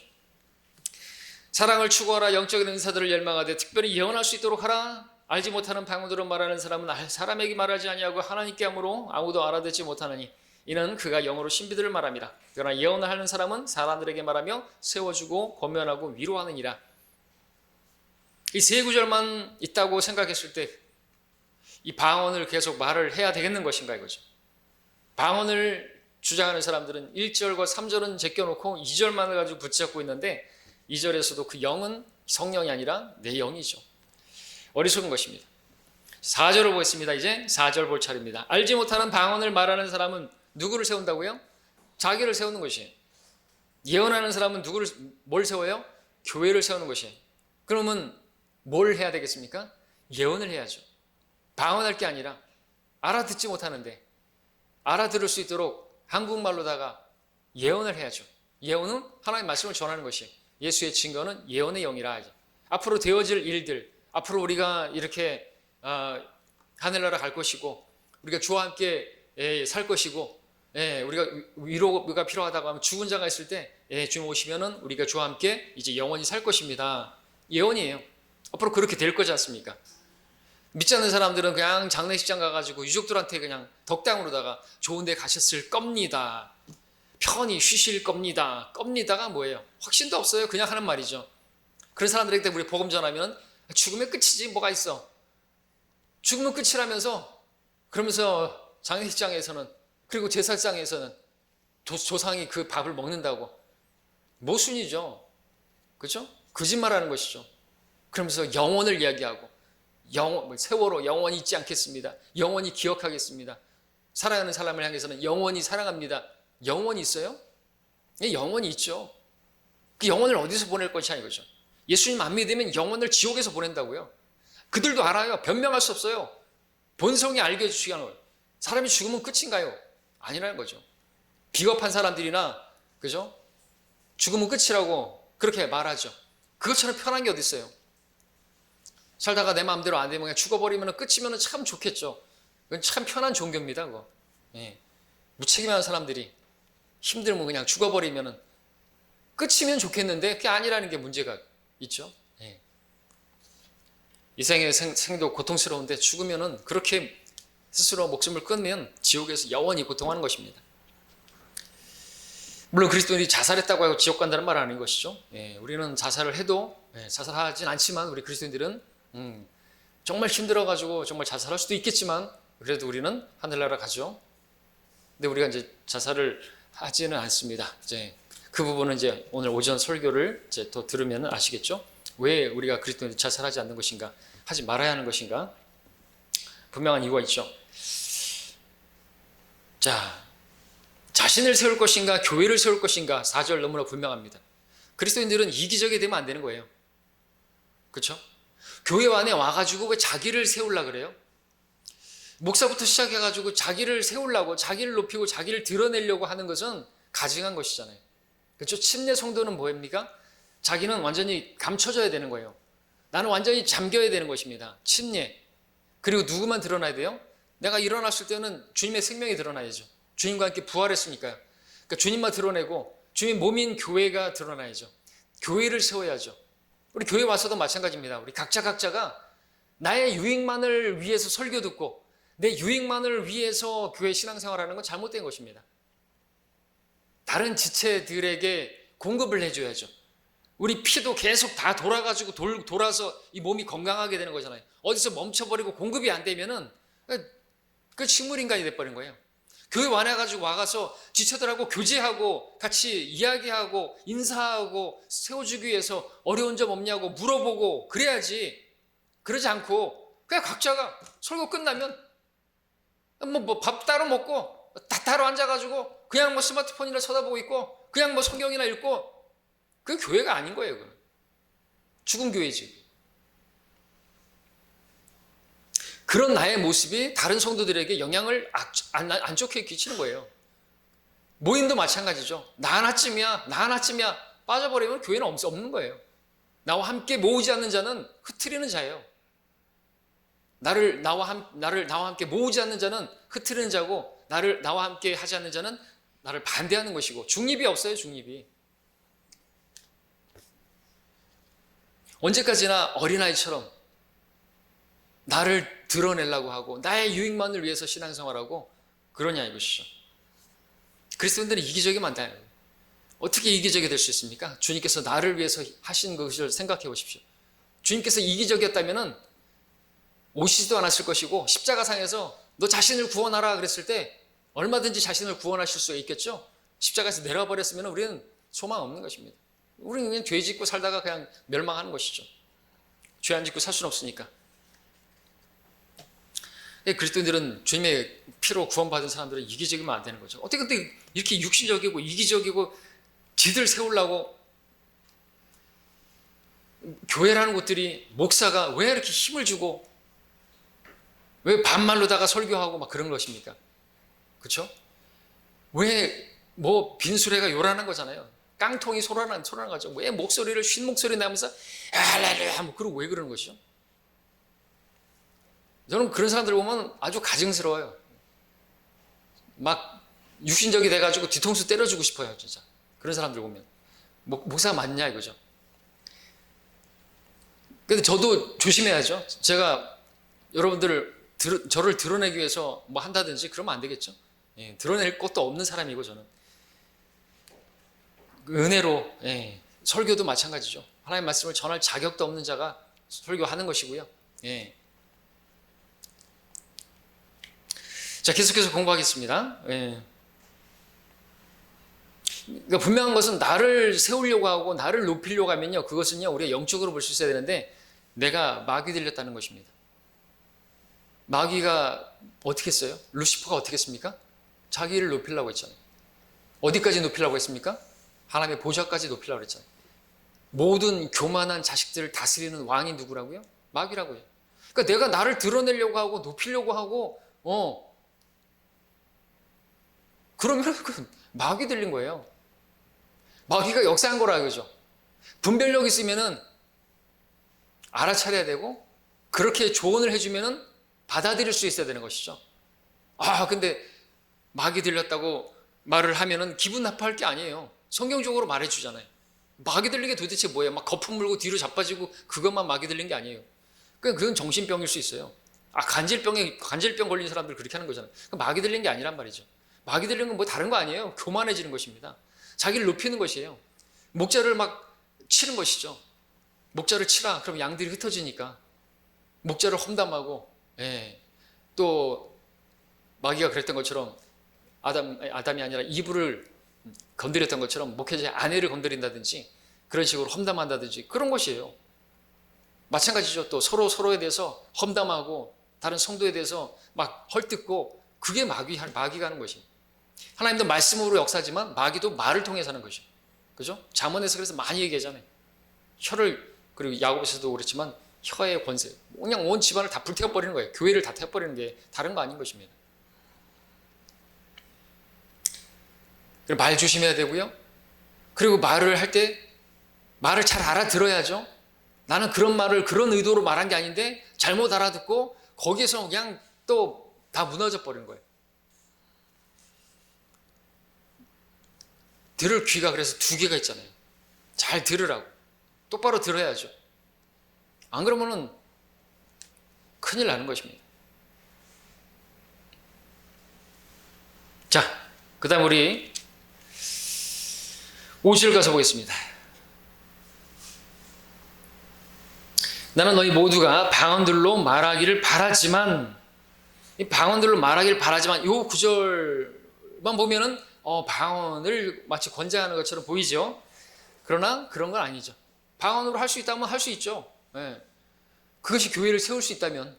사랑을 추구하라. 영적인 은사들을 열망하되 특별히 예언할 수 있도록 하라. 알지 못하는 방언으로 말하는 사람은 사람에게 말하지 아니하고 하나님께 하므로 아무도 알아듣지 못하느니 이는 그가 영어로 신비들을 말함이라. 그러나 예언을 하는 사람은 사람들에게 말하며 세워주고 권면하고 위로하느니라. 이 세 구절만 있다고 생각했을 때 이 방언을 계속 말을 해야 되겠는 것인가 이거죠. 방언을 주장하는 사람들은 1절과 3절은 제껴놓고 2절만을 가지고 붙잡고 있는데, 2절에서도 그 영은 성령이 아니라 내 영이죠. 어리석은 것입니다. 4절을 보겠습니다. 이제 4절 볼 차례입니다. 알지 못하는 방언을 말하는 사람은 누구를 세운다고요? 자기를 세우는 것이에요. 예언하는 사람은 뭘 세워요? 교회를 세우는 것이에요. 그러면 뭘 해야 되겠습니까? 예언을 해야죠. 방언할 게 아니라 알아듣지 못하는데 알아들을 수 있도록 한국말로다가 예언을 해야죠. 예언은 하나님의 말씀을 전하는 것이에요. 예수의 증거는 예언의 영이라. 앞으로 되어질 일들, 앞으로 우리가 이렇게 하늘나라 갈 것이고, 우리가 주와 함께 살 것이고, 우리가 위로가 필요하다고 하면 죽은 자가 있을 때 주님 오시면은 우리가 주와 함께 이제 영원히 살 것입니다. 예언이에요. 앞으로 그렇게 될 거지 않습니까? 믿지 않는 사람들은 그냥 장례식장 가가지고 유족들한테 그냥 덕당으로다가 좋은 데 가셨을 겁니다. 편히 쉬실 겁니다. 겁니다가 뭐예요? 확신도 없어요. 그냥 하는 말이죠. 그런 사람들에게 우리 복음 전하면 죽으면 끝이지 뭐가 있어. 죽으면 끝이라면서, 그러면서 장례식장에서는, 그리고 제사장에서는 조상이 그 밥을 먹는다고 모순이죠. 그렇죠? 거짓말하는 것이죠. 그러면서 영원을 이야기하고, 세월호 영원히 잊지 않겠습니다. 영원히 기억하겠습니다. 사랑하는 사람을 향해서는 영원히 사랑합니다. 영원히 있어요? 영원히 있죠. 그 영혼을 어디서 보낼 것이냐 이거죠. 예수님 안 믿으면 영혼을 지옥에서 보낸다고요. 그들도 알아요. 변명할 수 없어요. 본성이 알게 해주시기 하는 거예요. 사람이 죽으면 끝인가요? 아니라는 거죠. 비겁한 사람들이나, 그죠? 죽으면 끝이라고 그렇게 말하죠. 그것처럼 편한 게 어디 있어요? 살다가 내 마음대로 안 되면 그냥 죽어버리면 끝이면 참 좋겠죠. 그건 참 편한 종교입니다. 그거. 무책임한 사람들이 힘들면 그냥 죽어버리면 끝이면 좋겠는데 그게 아니라는 게 문제가 있죠. 이 생의 생도 고통스러운데 죽으면은 그렇게 스스로 목숨을 끊으면 지옥에서 영원히 고통하는 것입니다. 물론 그리스도인이 자살했다고 하고 지옥 간다는 말은 아닌 것이죠. 우리는 자살을 해도 자살하진 않지만, 우리 그리스도인들은 정말 힘들어가지고 정말 자살할 수도 있겠지만 그래도 우리는 하늘나라 가죠. 근데 우리가 이제 자살을 하지는 않습니다. 이제 그 부분은 이제 오늘 오전 설교를 이제 또 들으면 아시겠죠? 왜 우리가 그리스도인들 자살하지 않는 것인가, 하지 말아야 하는 것인가? 분명한 이유가 있죠. 자, 자신을 세울 것인가, 교회를 세울 것인가, 4절 너무나 분명합니다. 그리스도인들은 이기적이 되면 안 되는 거예요. 그렇죠? 교회 안에 와가지고 왜 자기를 세우려고 그래요? 목사부터 시작해가지고 자기를 세우려고, 자기를 높이고 자기를 드러내려고 하는 것은 가증한 것이잖아요. 그렇죠? 침례 성도는 뭐입니까? 자기는 완전히 감춰져야 되는 거예요. 나는 완전히 잠겨야 되는 것입니다. 침례. 그리고 누구만 드러나야 돼요? 내가 일어났을 때는 주님의 생명이 드러나야죠. 주님과 함께 부활했으니까요. 그러니까 주님만 드러내고 주님 몸인 교회가 드러나야죠. 교회를 세워야죠. 우리 교회 와서도 마찬가지입니다. 우리 각자가 나의 유익만을 위해서 설교 듣고 내 유익만을 위해서 교회 신앙생활하는 건 잘못된 것입니다. 다른 지체들에게 공급을 해줘야죠. 우리 피도 계속 다 돌아가지고 돌아서 이 몸이 건강하게 되는 거잖아요. 어디서 멈춰버리고 공급이 안 되면은 그 식물인간이 돼버린 거예요. 교회 와가서 지체들하고 교제하고 같이 이야기하고 인사하고 세워주기 위해서 어려운 점 없냐고 물어보고 그래야지. 그러지 않고 그냥 각자가 설교 끝나면 뭐 밥 따로 먹고 다 따로 앉아가지고 그냥 뭐 스마트폰이나 쳐다보고 있고 그냥 뭐 성경이나 읽고 그게 교회가 아닌 거예요. 그건. 죽은 교회지. 그런 나의 모습이 다른 성도들에게 영향을 안 좋게 끼치는 거예요. 모임도 마찬가지죠. 나 하나쯤이야 빠져버리면 교회는 없는 거예요. 나와 함께 모으지 않는 자는 흩트리는 자예요. 나와 함께 모으지 않는 자는 흩트리는 자고 나와 함께 하지 않는 자는 나를 반대하는 것이고 중립이 없어요. 중립이. 언제까지나 어린아이처럼 나를 드러내려고 하고 나의 유익만을 위해서 신앙생활하고 그러냐 이것이죠. 그리스도인들은 이기적이면 안 돼요. 어떻게 이기적이 될 수 있습니까? 주님께서 나를 위해서 하신 것을 생각해 보십시오. 주님께서 이기적이었다면 오시지도 않았을 것이고 십자가상에서 너 자신을 구원하라 그랬을 때 얼마든지 자신을 구원하실 수 있겠죠. 십자가에서 내려와 버렸으면 우리는 소망 없는 것입니다. 우리는 그냥 죄 짓고 살다가 그냥 멸망하는 것이죠. 죄 안 짓고 살 수는 없으니까. 그리스도인들은 주님의 피로 구원받은 사람들은 이기적이면 안 되는 거죠. 어떻게 근데 이렇게 육신적이고 이기적이고 지들 세우려고 교회라는 곳들이 목사가 왜 이렇게 힘을 주고 왜 반말로다가 설교하고 막 그런 것입니까? 그렇죠? 왜 뭐 빈수레가 요란한 거잖아요. 깡통이 소란한 거죠. 왜 목소리를 쉰 목소리 나면서 알랄라 뭐 그러고 왜 그러는 것이죠? 저는 그런 사람들 보면 아주 가증스러워요. 막 육신적이 돼가지고 뒤통수 때려주고 싶어요, 진짜. 그런 사람들 보면 목사가 맞냐 이거죠. 근데 저도 조심해야죠. 제가 저를 드러내기 위해서 뭐 한다든지 그러면 안 되겠죠. 예, 드러낼 것도 없는 사람이고 저는 은혜로 설교도 마찬가지죠. 하나님의 말씀을 전할 자격도 없는 자가 설교하는 것이고요. 예. 자, 계속해서 공부하겠습니다. 예. 그러니까 분명한 것은 나를 세우려고 하고 나를 높이려고 하면요, 그것은요 우리가 영적으로 볼 수 있어야 되는데 내가 마귀 들렸다는 것입니다. 마귀가 어떻게 했어요? 루시퍼가 어떻게 했습니까? 자기를 높이려고 했잖아요. 어디까지 높이려고 했습니까? 하나님의 보좌까지 높이려고 했잖아요. 모든 교만한 자식들을 다스리는 왕이 누구라고요? 마귀라고요. 그러니까 내가 나를 드러내려고 하고 높이려고 하고 그러면 그 마귀 들린 거예요. 마귀가 역사한 거라 이거죠. 분별력 있으면은 알아차려야 되고 그렇게 조언을 해주면은 받아들일 수 있어야 되는 것이죠. 근데 마귀 들렸다고 말을 하면은 기분 나빠할 게 아니에요. 성경적으로 말해주잖아요. 마귀 들린 게 도대체 뭐예요? 막 거품 물고 뒤로 자빠지고 그것만 마귀 들린 게 아니에요. 그건 정신병일 수 있어요. 간질병 걸린 사람들 그렇게 하는 거잖아요. 마귀 들린 게 아니란 말이죠. 마귀 들린 건 뭐 다른 거 아니에요. 교만해지는 것입니다. 자기를 높이는 것이에요. 목자를 막 치는 것이죠. 목자를 치라. 그럼 양들이 흩어지니까. 목자를 험담하고, 또 마귀가 그랬던 것처럼 아담이 아니라 이브를 건드렸던 것처럼 목회자의 아내를 건드린다든지 그런 식으로 험담한다든지 그런 것이에요. 마찬가지죠. 또 서로에 대해서 험담하고 다른 성도에 대해서 막 헐뜯고 그게 마귀가 하는 것이에요. 하나님도 말씀으로 역사하지만 마귀도 말을 통해서 하는 것이죠. 그죠? 잠언에서 그래서 많이 얘기하잖아요. 그리고 야고보에서도 그렇지만 혀의 권세. 그냥 온 집안을 다 불태워버리는 거예요. 교회를 다 태워버리는 게 다른 거 아닌 것입니다. 말 조심해야 되고요. 그리고 말을 할 때 말을 잘 알아들어야죠. 나는 그런 말을 그런 의도로 말한 게 아닌데 잘못 알아듣고 거기에서 그냥 또 다 무너져 버리는 거예요. 들을 귀가 그래서 두 개가 있잖아요. 잘 들으라고. 똑바로 들어야죠. 안 그러면은 큰일 나는 것입니다. 자, 그 다음 우리 5절 가서 보겠습니다. 나는 너희 모두가 방언들로 말하기를 바라지만, 이 방언들로 말하기를 바라지만 이 구절만 보면은 방언을 마치 권장하는 것처럼 보이죠. 그러나 그런 건 아니죠. 방언으로 할 수 있다면 할 수 있죠. 네. 그것이 교회를 세울 수 있다면,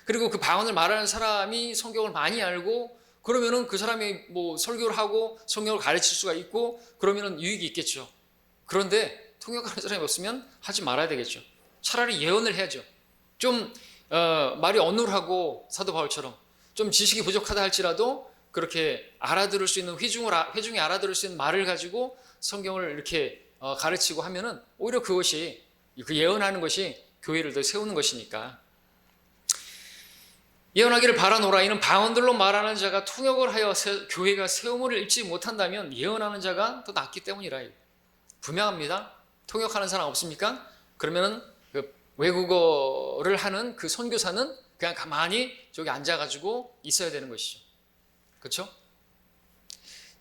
그리고 그 방언을 말하는 사람이 성경을 많이 알고 그러면은 그 사람이 뭐 설교를 하고 성경을 가르칠 수가 있고 그러면은 유익이 있겠죠. 그런데 통역하는 사람이 없으면 하지 말아야 되겠죠. 차라리 예언을 해야죠. 좀 말이 어눌하고 사도 바울처럼 좀 지식이 부족하다 할지라도 그렇게 알아들을 수 있는 회중이 알아들을 수 있는 말을 가지고 성경을 이렇게 가르치고 하면은 오히려 그것이, 그 예언하는 것이 교회를 더 세우는 것이니까. 예언하기를 바라노라. 이는 방언들로 말하는 자가 통역을 하여 교회가 세움을 입지 못한다면 예언하는 자가 더 낫기 때문이라. 분명합니다. 통역하는 사람 없습니까? 그러면은 그 외국어를 하는 그 선교사는 그냥 가만히 저기 앉아가지고 있어야 되는 것이죠. 그렇죠?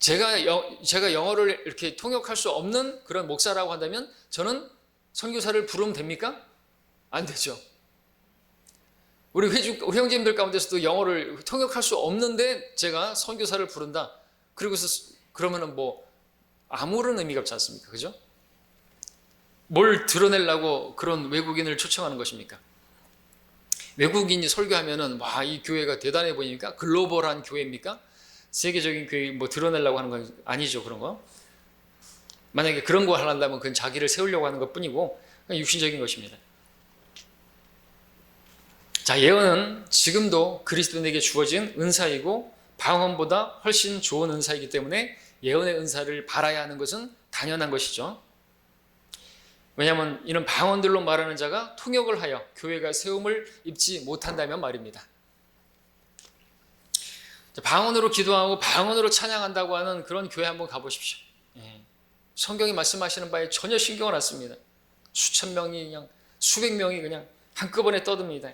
제가 영어를 이렇게 통역할 수 없는 그런 목사라고 한다면 저는 선교사를 부르면 됩니까? 안 되죠. 우리 형제님들 가운데서도 영어를 통역할 수 없는데 제가 선교사를 부른다. 그러면은 뭐 아무런 의미가 없지 않습니까? 그죠? 뭘 드러내려고 그런 외국인을 초청하는 것입니까? 외국인이 설교하면은 와, 이 교회가 대단해 보이니까 글로벌한 교회입니까? 세계적인 교회 뭐 드러내려고 하는 건 아니죠. 그런 거. 만약에 그런 거 하려면 그건 자기를 세우려고 하는 것 뿐이고 육신적인 것입니다. 자, 예언은 지금도 그리스도인에게 주어진 은사이고 방언보다 훨씬 좋은 은사이기 때문에 예언의 은사를 바라야 하는 것은 당연한 것이죠. 왜냐하면 이는 방언들로 말하는 자가 통역을 하여 교회가 세움을 입지 못한다면 말입니다. 방언으로 기도하고 방언으로 찬양한다고 하는 그런 교회 한번 가보십시오. 성경이 말씀하시는 바에 전혀 신경을 안 씁니다. 수천 명이 그냥 수백 명이 그냥 한꺼번에 떠듭니다.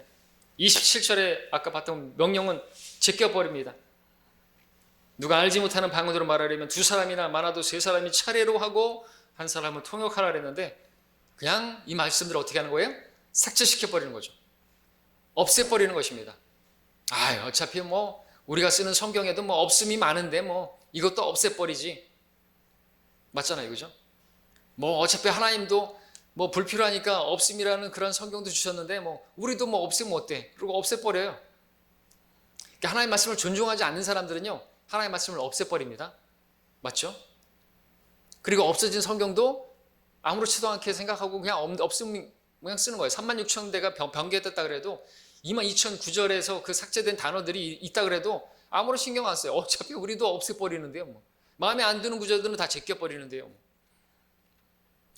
27절에 아까 봤던 명령은 제껴버립니다. 누가 알지 못하는 방언으로 말하려면 두 사람이나 많아도 세 사람이 차례로 하고 한 사람은 통역하라 그랬는데 그냥 이 말씀들을 어떻게 하는 거예요? 삭제시켜버리는 거죠. 없애버리는 것입니다. 어차피 뭐 우리가 쓰는 성경에도 뭐 없음이 많은데 뭐 이것도 없애버리지. 맞잖아요. 그죠? 뭐 어차피 하나님도 뭐 불필요하니까 없음이라는 그런 성경도 주셨는데 뭐 우리도 뭐 없으면 어때? 그리고 없애버려요. 그러니까 하나님 말씀을 존중하지 않는 사람들은요, 하나님 말씀을 없애버립니다. 맞죠? 그리고 없어진 성경도 아무렇지도 않게 생각하고 그냥 없으면 그냥 쓰는 거예요. 36,000대가 변개됐다 그래도 22,009절에서 그 삭제된 단어들이 있다 그래도 아무런 신경 안 써요. 어차피 우리도 없애버리는데요. 뭐. 마음에 안 드는 구절들은 다 제껴버리는데요.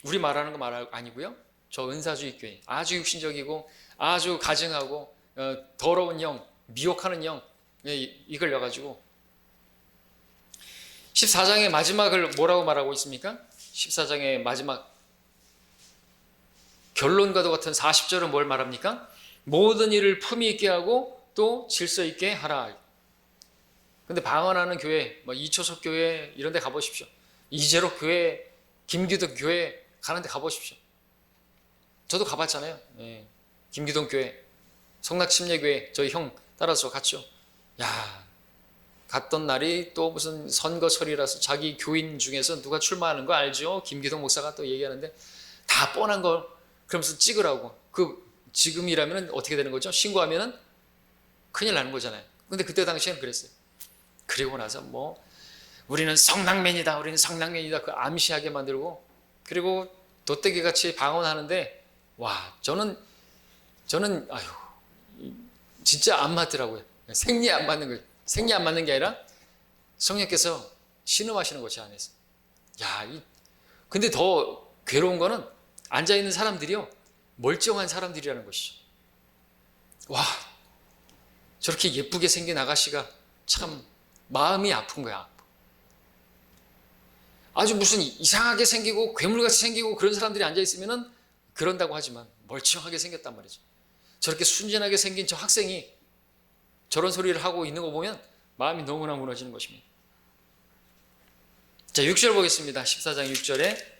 우리 말하는 거 아니고요. 저 은사주의 교회 아주 육신적이고 아주 가증하고 더러운 영, 미혹하는 영 이걸려가지고 14장의 마지막을 뭐라고 말하고 있습니까? 14장의 마지막 결론과도 같은 40절은 뭘 말합니까? 모든 일을 품위 있게 하고 또 질서 있게 하라. 근데 방언하는 교회, 뭐 이초석 교회 이런 데 가보십시오. 이재록 교회, 김기덕 교회 가는 데 가보십시오. 저도 가봤잖아요. 예. 김기동 교회, 성락침례교회 저희 형 따라서 갔죠. 야, 갔던 날이 또 무슨 선거설이라서 자기 교인 중에서 누가 출마하는 거 알죠? 김기동 목사가 또 얘기하는데 다 뻔한 걸 그러면서 찍으라고. 그 지금이라면 어떻게 되는 거죠? 신고하면은 큰일 나는 거잖아요. 근데 그때 당시에는 그랬어요. 그리고 나서 뭐 우리는 성낙맨이다, 우리는 성낙맨이다 그 암시하게 만들고 그리고 돗대기 같이 방언하는데 와 저는 진짜 안 맞더라고요. 생리에 안 맞는 거예요. 생리 안 맞는 게 아니라 성령께서 신음하시는 것이 안에서. 근데 더 괴로운 거는 앉아 있는 사람들이요 멀쩡한 사람들이라는 것이죠. 와 저렇게 예쁘게 생긴 아가씨가 참 마음이 아픈 거야. 아주 무슨 이상하게 생기고 괴물같이 생기고 그런 사람들이 앉아있으면 그런다고 하지만 멀쩡하게 생겼단 말이죠. 저렇게 순진하게 생긴 저 학생이 저런 소리를 하고 있는 거 보면 마음이 너무나 무너지는 것입니다. 자, 6절 보겠습니다. 14장 6절에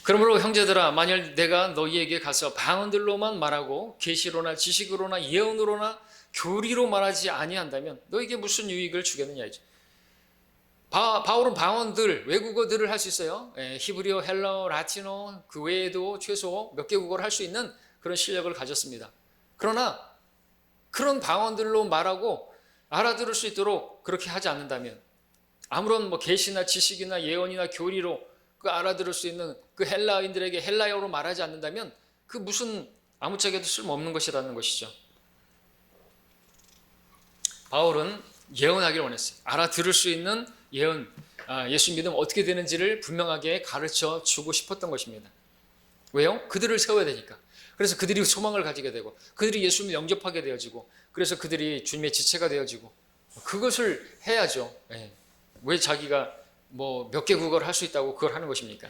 그러므로 형제들아 만일 내가 너희에게 가서 방언들로만 말하고 계시로나 지식으로나 예언으로나 교리로 말하지 아니한다면 너에게 무슨 유익을 주겠느냐 이죠. 바울은 방언들, 외국어들을 할 수 있어요. 히브리어, 헬라어, 라틴어 그 외에도 최소 몇 개 국어를 할 수 있는 그런 실력을 가졌습니다. 그러나 그런 방언들로 말하고 알아들을 수 있도록 그렇게 하지 않는다면 아무런 계시나 지식이나 예언이나 교리로 그 알아들을 수 있는 그 헬라인들에게 헬라어로 말하지 않는다면 그 무슨 아무짝에도 쓸모없는 것이라는 것이죠. 바울은 예언하기를 원했어요. 알아들을 수 있는 예언, 예수 믿음 어떻게 되는지를 분명하게 가르쳐 주고 싶었던 것입니다. 왜요? 그들을 세워야 되니까. 그래서 그들이 소망을 가지게 되고 그들이 예수님을 영접하게 되어지고 그래서 그들이 주님의 지체가 되어지고 그것을 해야죠. 왜 자기가 몇 개 국어를 할 수 있다고 그걸 하는 것입니까?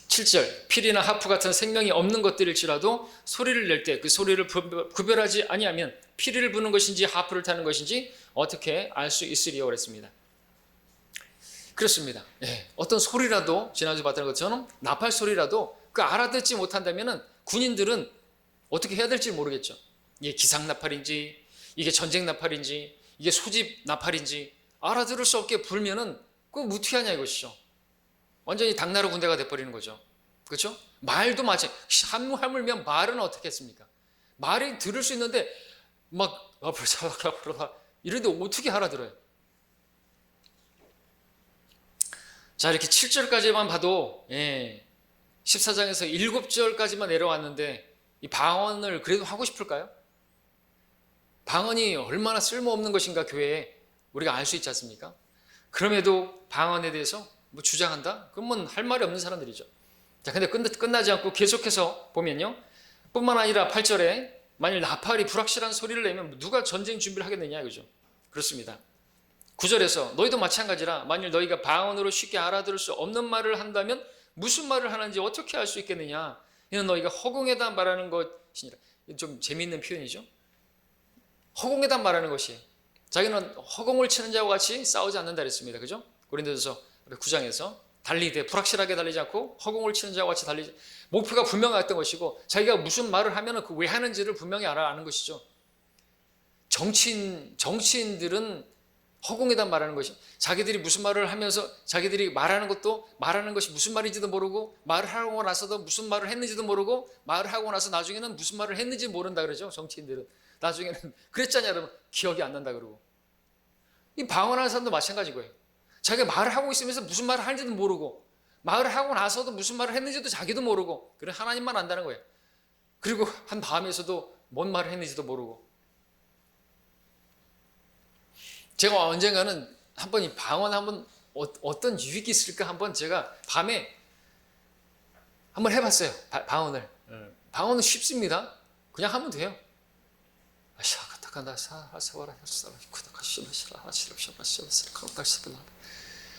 7절 필이나 하프 같은 생명이 없는 것들일지라도 소리를 낼 때 그 소리를 구별하지 아니하면 피리를 부는 것인지 하프를 타는 것인지 어떻게 알 수 있으리요 그랬습니다. 그렇습니다. 어떤 소리라도 지난주에 봤던 것처럼 나팔 소리라도 그 알아듣지 못한다면 군인들은 어떻게 해야 될지 모르겠죠. 이게 기상 나팔인지 이게 전쟁 나팔인지 이게 소집 나팔인지 알아들을 수 없게 불면은 그거 무티하냐 이것이죠. 완전히 당나라 군대가 돼버리는 거죠. 그렇죠? 말도 마찬가지. 하물며 말은 어떻게 했습니까? 말이 들을 수 있는데 막 이런데 어떻게 알아들어요? 자, 이렇게 7절까지만 봐도 14장에서 7절까지만 내려왔는데 이 방언을 그래도 하고 싶을까요? 방언이 얼마나 쓸모없는 것인가 교회에 우리가 알 수 있지 않습니까? 그럼에도 방언에 대해서 주장한다? 그건 할 말이 없는 사람들이죠. 자, 근데 끝나지 않고 계속해서 보면요. 뿐만 아니라 8절에 만일 나팔이 불확실한 소리를 내면 누가 전쟁 준비를 하겠느냐 이거죠. 그렇습니다. 9절에서 너희도 마찬가지라 만일 너희가 방언으로 쉽게 알아들을 수 없는 말을 한다면 무슨 말을 하는지 어떻게 알 수 있겠느냐. 이는 너희가 허공에다 말하는 것이니라. 좀 재미있는 표현이죠. 허공에다 말하는 것이에요. 자기는 허공을 치는 자와 같이 싸우지 않는다 그랬습니다. 그죠? 고린도전서 9장에서 달리되 불확실하게 달리지 않고 허공을 치는 자와 같이 달리지 목표가 분명했던 것이고 자기가 무슨 말을 하면 그 왜 하는지를 분명히 아는 것이죠. 정치인들은 허공에다 말하는 것이 자기들이 무슨 말을 하면서 자기들이 말하는 것도 말하는 것이 무슨 말인지도 모르고 말을 하고 나서도 무슨 말을 했는지도 모르고 말을 하고 나서 나중에는 무슨 말을 했는지 모른다 그러죠. 정치인들은 나중에는 그랬잖냐 여러분 기억이 안 난다 그러고 이 방언하는 사람도 마찬가지고요. 자기가 말을 하고 있으면서 무슨 말을 하는지도 모르고 말을 하고 나서도 무슨 말을 했는지도 자기도 모르고 그래 하나님만 안다는 거예요. 그리고 한 다음에서도 뭔 말을 했는지도 모르고 제가 언젠가는 한번 이 방언 한번 어떤 유익이 있을까 한번 제가 밤에 한번 해봤어요. 방언을. 방언은 쉽습니다. 그냥 하면 돼요.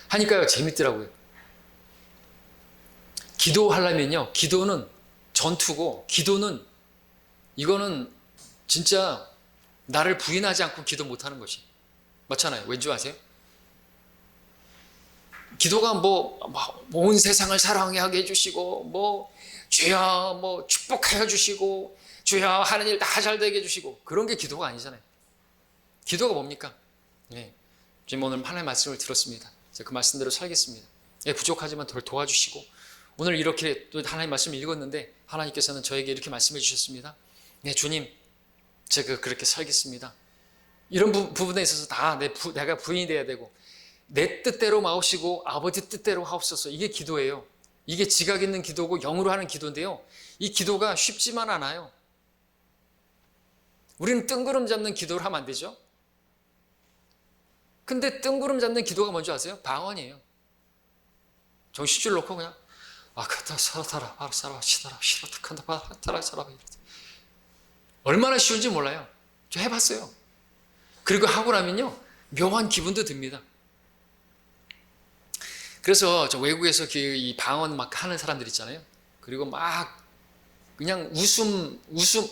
하니까요 재밌더라고요. 기도하려면요 기도는 전투고 기도는 이거는 진짜 나를 부인하지 않고 기도 못하는 것이 맞잖아요. 왠지 아세요? 기도가 온 세상을 사랑하게 해주시고 주여 축복하여 주시고 주여 하는 일 다 잘 되게 해주시고 그런 게 기도가 아니잖아요. 기도가 뭡니까? 지금 오늘 하나님의 말씀을 들었습니다. 제가 그 말씀대로 살겠습니다. 부족하지만 덜 도와주시고 오늘 이렇게 또 하나님의 말씀을 읽었는데 하나님께서는 저에게 이렇게 말씀해 주셨습니다. 네 주님 제가 그렇게 살겠습니다. 이런 부분에 있어서 다 내가 부인이 돼야 되고 내 뜻대로 마옵시고 아버지 뜻대로 하옵소서. 이게 기도예요. 이게 지각 있는 기도고 영으로 하는 기도인데요. 이 기도가 쉽지만 않아요. 우리는 뜬구름 잡는 기도를 하면 안 되죠. 근데 뜬구름 잡는 기도가 뭔지 아세요? 방언이에요. 정신줄 놓고 그냥 얼마나 쉬운지 몰라요. 저 해봤어요. 그리고 하고 나면요, 묘한 기분도 듭니다. 그래서 저 외국에서 이 방언 막 하는 사람들 있잖아요. 그리고 막 그냥 웃음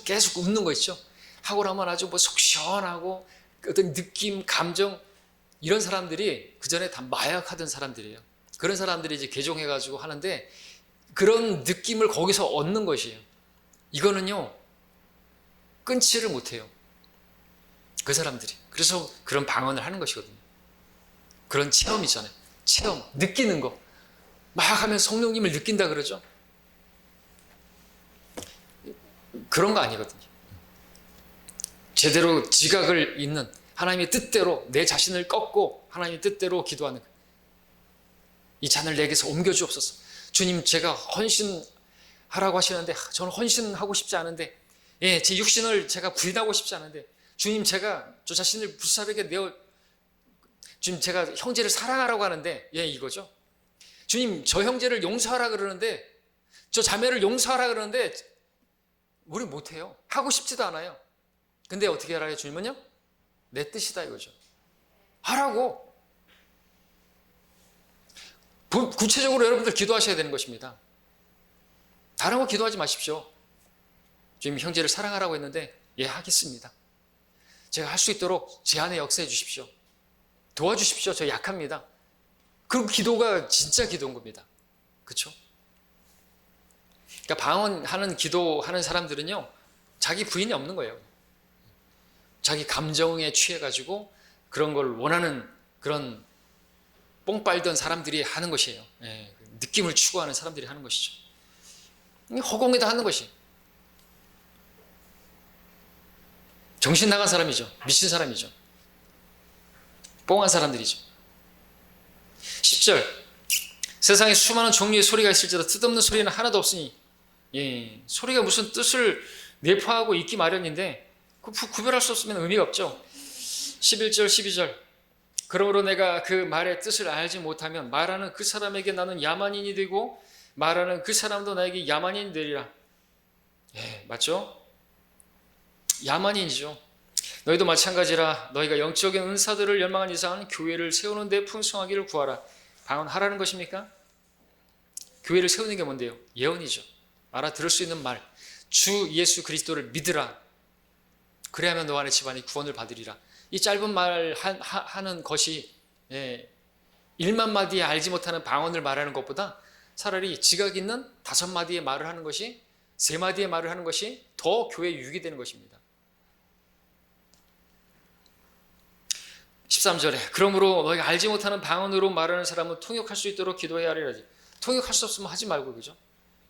계속 웃는 거 있죠. 하고 나면 아주 뭐 속 시원하고 어떤 느낌, 감정, 이런 사람들이 그 전에 다 마약하던 사람들이에요. 그런 사람들이 이제 개종해가지고 하는데 그런 느낌을 거기서 얻는 것이에요. 이거는요, 끊지를 못해요. 그 사람들이. 그래서 그런 방언을 하는 것이거든요. 그런 체험이잖아요. 체험, 느끼는 거. 막 하면 성령님을 느낀다 그러죠. 그런 거 아니거든요. 제대로 지각을 잇는 하나님의 뜻대로 내 자신을 꺾고 하나님의 뜻대로 기도하는 거예요. 이 잔을 내게서 옮겨 주옵소서. 주님, 제가 헌신하라고 하시는데 저는 헌신하고 싶지 않은데, 예, 제 육신을 제가 부인하고 싶지 않은데, 주님, 제가 저 자신을 불사르게 내어, 주님, 제가 형제를 사랑하라고 하는데, 예, 이거죠. 주님, 저 형제를 용서하라 그러는데, 저 자매를 용서하라 그러는데 우리 못해요. 하고 싶지도 않아요. 근데 어떻게 하라요? 주님은요, 내 뜻이다 이거죠. 하라고. 구체적으로 여러분들 기도하셔야 되는 것입니다. 다른 거 기도하지 마십시오. 주님, 형제를 사랑하라고 했는데, 예, 하겠습니다. 제가 할 수 있도록 제 안에 역사해 주십시오. 도와주십시오. 저 약합니다. 그럼 기도가 진짜 기도인 겁니다. 그렇죠? 그러니까 방언하는 기도하는 사람들은요, 자기 부인이 없는 거예요. 자기 감정에 취해가지고 그런 걸 원하는 그런 뽕 빨던 사람들이 하는 것이에요. 예, 느낌을 추구하는 사람들이 하는 것이죠. 허공에다 하는 것이. 정신 나간 사람이죠. 미친 사람이죠. 뽕한 사람들이죠. 10절, 세상에 수많은 종류의 소리가 있을지라도 뜻없는 소리는 하나도 없으니, 예, 소리가 무슨 뜻을 내포하고 있기 마련인데 구별할 수 없으면 의미가 없죠. 11절 12절, 그러므로 내가 그 말의 뜻을 알지 못하면 말하는 그 사람에게 나는 야만인이 되고 말하는 그 사람도 나에게 야만인이 되리라. 예, 맞죠? 야만인이죠. 너희도 마찬가지라. 너희가 영적인 은사들을 열망한 이상은 교회를 세우는 데 풍성하기를 구하라. 방언하라는 것입니까? 교회를 세우는 게 뭔데요? 예언이죠. 알아들을 수 있는 말. 주 예수 그리스도를 믿으라. 그래야만 너 안의 집안이 구원을 받으리라. 이 짧은 말 하는 것이, 예, 1만 마디에 알지 못하는 방언을 말하는 것보다 차라리 지각 있는 5마디의 말을 하는 것이, 3마디의 말을 하는 것이 더 교회에 유익이 되는 것입니다. 13절에 그러므로 너희가 알지 못하는 방언으로 말하는 사람은 통역할 수 있도록 기도해야 하리라지. 통역할 수 없으면 하지 말고, 그죠?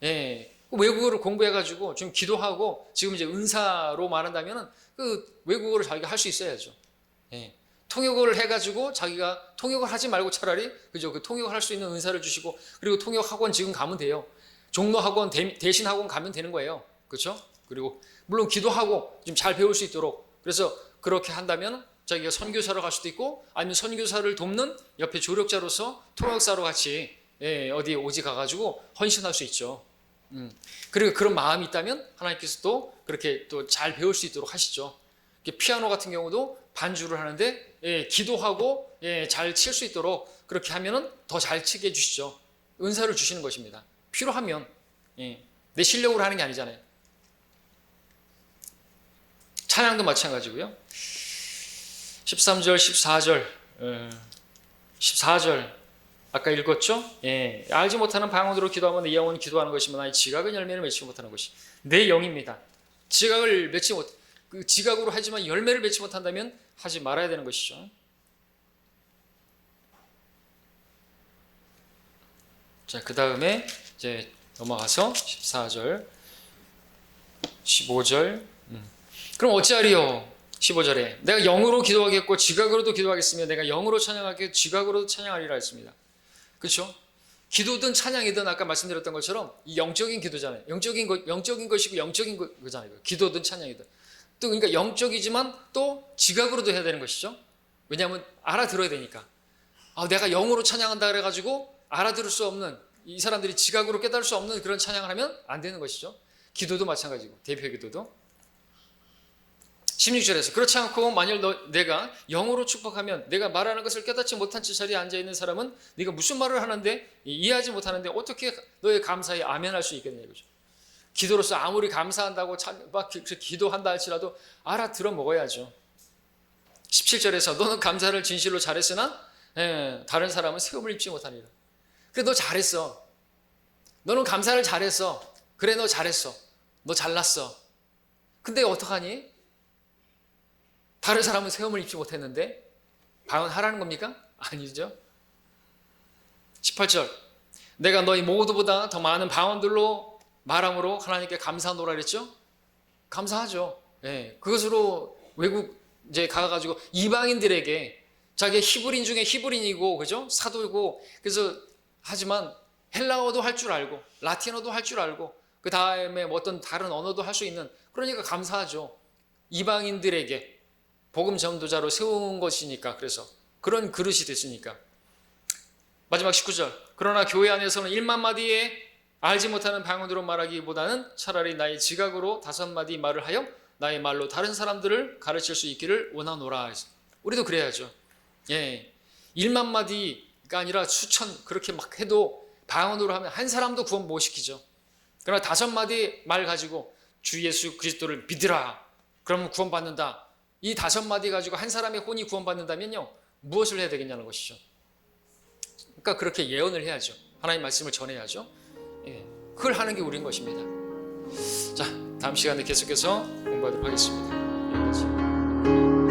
예, 외국어를 공부해가지고 지금 기도하고 지금 이제 은사로 말한다면은 그 외국어를 자기가 할 수 있어야죠. 예, 통역을 해가지고 자기가 통역을 하지 말고 차라리, 그죠? 그 통역을 할 수 있는 은사를 주시고, 그리고 통역 학원 지금 가면 돼요. 종로 학원 대신 학원 가면 되는 거예요. 그렇죠? 그리고 물론 기도하고 좀 잘 배울 수 있도록, 그래서 그렇게 한다면 자기가 선교사로 갈 수도 있고, 아니면 선교사를 돕는 옆에 조력자로서 통역사로 같이, 예, 어디 오지 가가지고 헌신할 수 있죠. 그리고 그런 마음이 있다면 하나님께서 또 그렇게 또 잘 배울 수 있도록 하시죠. 피아노 같은 경우도 반주를 하는데, 예, 기도하고, 예, 잘 칠 수 있도록 그렇게 하면은 더 잘 치게 해주시죠. 은사를 주시는 것입니다. 필요하면. 예, 내 실력으로 하는 게 아니잖아요. 찬양도 마찬가지고요. 13절 14절 14절 아까 읽었죠? 예, 알지 못하는 방언으로 기도하면 내 영혼이 기도하는 것이면 나의 지각은 열매를 맺지 못하는 것이 내 영입니다. 지각을 맺지 못, 그 지각으로 하지만 열매를 맺지 못한다면 하지 말아야 되는 것이죠. 자, 그 다음에 이제 넘어가서 14절 15절 그럼 어찌하리요? 15절에 내가 영으로 기도하겠고 지각으로도 기도하겠으며 내가 영으로 찬양하겠고 지각으로도 찬양하리라 했습니다. 그렇죠? 기도든 찬양이든 아까 말씀드렸던 것처럼 이 영적인 기도잖아요. 영적인 것이고 영적인 거잖아요. 기도든 찬양이든. 또 그러니까 영적이지만 또 지각으로도 해야 되는 것이죠. 왜냐하면 알아들어야 되니까. 아, 내가 영으로 찬양한다 그래가지고 알아들을 수 없는, 이 사람들이 지각으로 깨달을 수 없는 그런 찬양을 하면 안 되는 것이죠. 기도도 마찬가지고, 대표 기도도. 16절에서 그렇지 않고 만일 내가 영으로 축복하면 내가 말하는 것을 깨닫지 못한 채 자리에 앉아있는 사람은 네가 무슨 말을 하는데 이해하지 못하는데 어떻게 너의 감사에 아멘할 수 있겠냐 이거죠. 기도로서 아무리 감사한다고 막 기도한다 할지라도 알아들어 먹어야죠. 17절에서 너는 감사를 진실로 잘했으나 다른 사람은 세움을 입지 못하니라. 그래 너 잘했어. 너는 감사를 잘했어. 그래 너 잘했어. 너 잘났어. 근데 어떡하니? 다른 사람은 세움을 입지 못했는데 방언하라는 겁니까? 아니죠. 18절 내가 너희 모두보다 더 많은 방언들로 말함으로 하나님께 감사하노라 그랬죠? 감사하죠. 그것으로 외국 이제 가가지고 이방인들에게 자기 히브리인 중에 히브리인이고 그죠? 사도이고 그래서 하지만 헬라어도 할 줄 알고 라틴어도 할 줄 알고 그 다음에 뭐 어떤 다른 언어도 할 수 있는 그러니까 감사하죠. 이방인들에게 복음 전도자로 세운 것이니까 그래서 그런 그릇이 됐으니까. 마지막 19절 그러나 교회 안에서는 1만 마디에 알지 못하는 방언으로 말하기보다는 차라리 나의 지각으로 5마디 말을 하여 나의 말로 다른 사람들을 가르칠 수 있기를 원하노라. 우리도 그래야죠. 1만 마디가 아니라 수천 그렇게 막 해도 방언으로 하면 한 사람도 구원 못 시키죠. 그러나 5마디 말 가지고 주 예수 그리스도를 믿으라. 그러면 구원받는다. 이 5마디 가지고 한 사람의 혼이 구원받는다면요. 무엇을 해야 되겠냐는 것이죠. 그러니까 그렇게 예언을 해야죠. 하나님 말씀을 전해야죠. 그걸 하는 게 우리인 것입니다. 자, 다음 시간에 계속해서 공부하도록 하겠습니다. 여기까지.